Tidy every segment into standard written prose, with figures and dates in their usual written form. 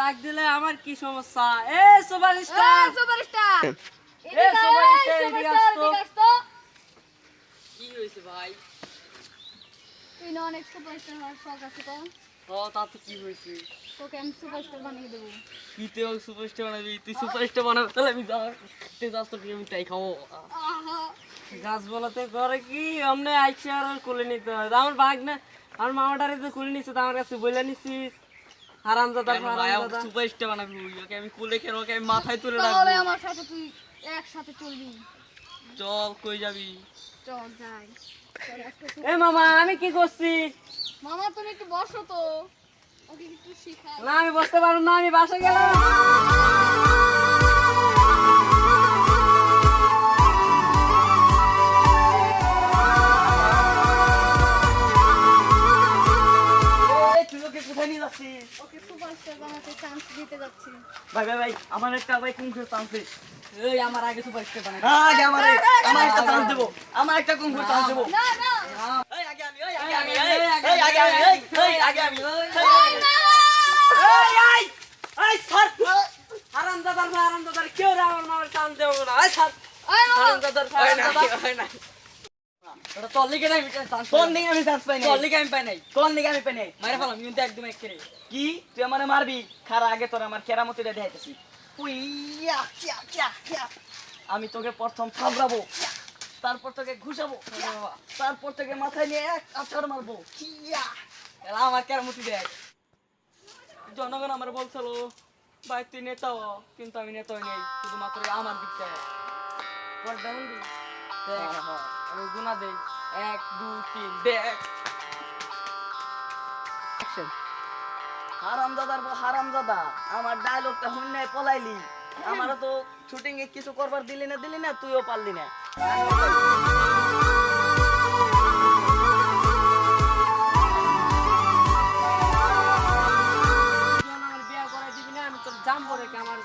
ডাক দিলে আমার কি সমস্যা? এ সুপারস্টার সুপারস্টার এ সুপারস্টার এদিকে আসতো। কি হইছে ভাই? তুই না অনেক সুপারস্টার হওয়ার শখ আছে তো? ও তাতে কি হইছে? তোকে আমি সুপারস্টার বানিয়ে দেবো। কি তুই সুপারস্টার বানাবি? তুই সুপারস্টার বানাবি তাহলে আমি যাস তো আমি তাই খাবো। গাছ বলাতে করে কি আমনে আইছে আর কোলে নিতে হয়। আমার ভাগ না আমার মামাটারে তো কোলে নিছে, আমার কাছে বইলা নিছিস হারামজাদা হারামজাদা সুপারস্টার বানাবি। ওকে আমি কোলে কেন, ওকে আমি মাথায় তুলে রাখবো। তাহলে আমার সাথে তুই একসাথে চলবি। চল কই যাবি? চল যাই। এ মামা আমি কি করছি? মামা তুমি একটু বসো তো, ওকে একটু শেখাই। না আমি বসতে পারবো না, আমি বাসা গেলাম। কোথায় নিয়ে যাচ্ছিস? ওকে সুপারস্টার বানাতে চান্স দিতে যাচ্ছি। ভাই ভাই ভাই আমার একটা ভাই কুংফু চান্স দে। এই আমার আগে সুপারস্টার বানাই। আগে আমার একটা চান্স দেব। আমার একটা কুংফু চান্স দেব। না না এই আগে আমি এই স্যার হারামজাদার কেউ রে আমার মামার চান্স দেব না। এই স্যার ওই মামা হারামজাদার হয় না। ওটা তোর লিগে নাই চান্স। কোন দিকে আমি চান্স পাই নাই? তোর লিগে আমি পাই নাই। কোন দিকে আমি পাই নাই? মাইরা ফেলাম কিন্তু একদম একেরে। কি তুই আমারে মারবি? খারা আগে তোর আমার কেরামতিটা দেখাইতেছি। উইয়া কিয়া কিয়া কিয়া। আমি তোকে প্রথম থাবড়াবো, তারপর তোকে ঘুষাবো, তারপর তোকে মাথায় নিয়ে এক আছাড় মারবো। কিয়া এলা আমার কেরামতি দেখ। জনগণ আমার বলছিল ভাই তুই নেতা হ, কিন্তু আমি নেতা নেই, শুধুমাত্র আমার দিক থেকে। আমি গুনা দেই 1 2 3 দেখ। হারামজাদা আমার ডায়লগটা শুনে পলাইলি। আমারও তো শুটিং এ কিছু করবার দিলি না তুইও পারলি না। আমার বিয়া করাই দিবি না, আমি তোর জাম করে আমার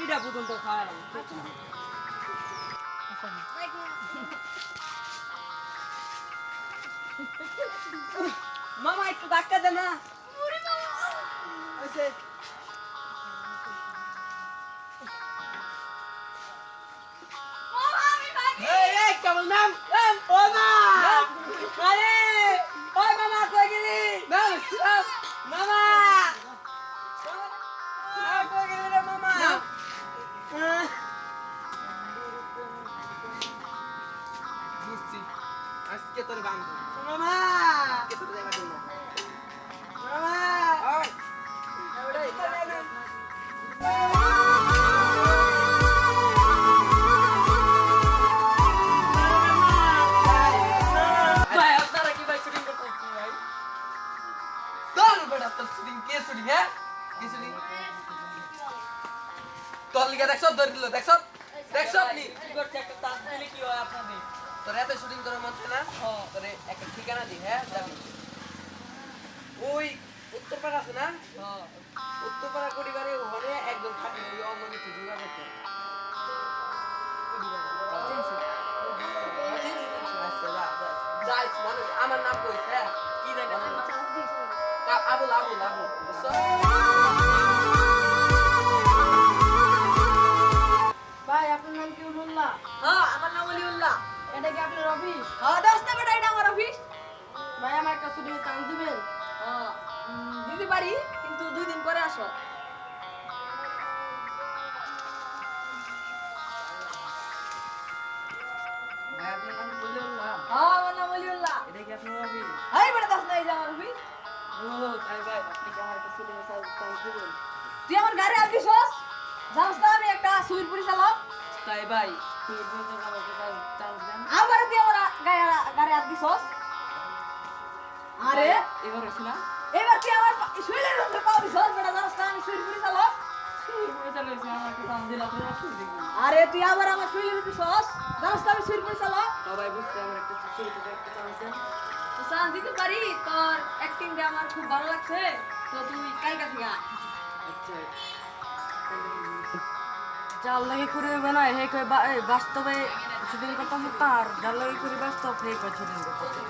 ইটা পর্যন্ত খাওয়ালাম। মামা একটু ধাক্কা দে না। কেমন নাম? আজকে তোর বান্ধব মামা, আজকে তোর দেখা জন্য মামা। ওই ভাই আপনারা কি ভাই শুটিং করতেছেন ভাই? তোর বেটা তোর শুটিং কে শুটিং? হ্যাঁ কি শুটিং? তোর লিগা দেখছ ধরে দিল, দেখছ নি কি করছে? একটা তাস দিলে কি হয় আপনাদের? তোর এত শুটিং করার মন না? তোরে একটা ঠিকানা দি, হ্যাঁ যাবি। ওই উত্তরপাড়া আছে না? উত্তরপাড়া পরিবারে ওখানে একদম থাকে ওই অগণিত যোগা করতে। আমার নাম কইছে, হ্যাঁ কি জানি আবুল বুঝছো? ভাই আপনার নাম কি উল্লাহ? হ্যাঁ আমার নাম অলিউল্লাহ। এটা কি আপনার অফিস? হ্যাঁ দোস্ত বেটা এটা আমার অফিস। ভাই আমার একটা শুটিং এর চান্স দিবেন? দিতে পারি কিন্তু 2 দিন পরে আসো। ভাই আপনার নাম অলিউল্লাহ? হ্যাঁ আমার নাম অলিউল্লাহ। এটা কি আপনার অফিস? এই বেটা দোস্ত এই যে আমার অফিস। ও তাই ভাই আপনি কি আমার একটা শুটিং এর চান্স দিবেন? তুই আমার গাড়ি আপ দিছস? জানোস না আমি একটা সুইরপুরি চালক? তাই ভাই তুমি বলতে পারো চান্স দেন। আবার তুই আমার গাড়ি আপ দিছস? আরে এবার হইছে না? এবার তুই আমার সুইলের উপরে পাও দিছস, বেটা জানোস না আমি সুইরপুরি চালক? আরে তুই আবার আমার সুইলের উপরে দিছস? জানোস না আমি সুইরপুরি চালক? সবাই বুঝছে আমার একটা শুরুতে একটা চান্স দেন। তো চান্স দিতে পারি, তোর অ্যাক্টিংটা আমার খুব ভালো লাগছে, তো তুই কালকা থেকে আয়। আচ্ছা জাল লাগে করে হবে না, হে কই বাস্তবে শুটিং করতাম তার জাল লাগে করে বাস্তব হে কই শুটিং করতেছে।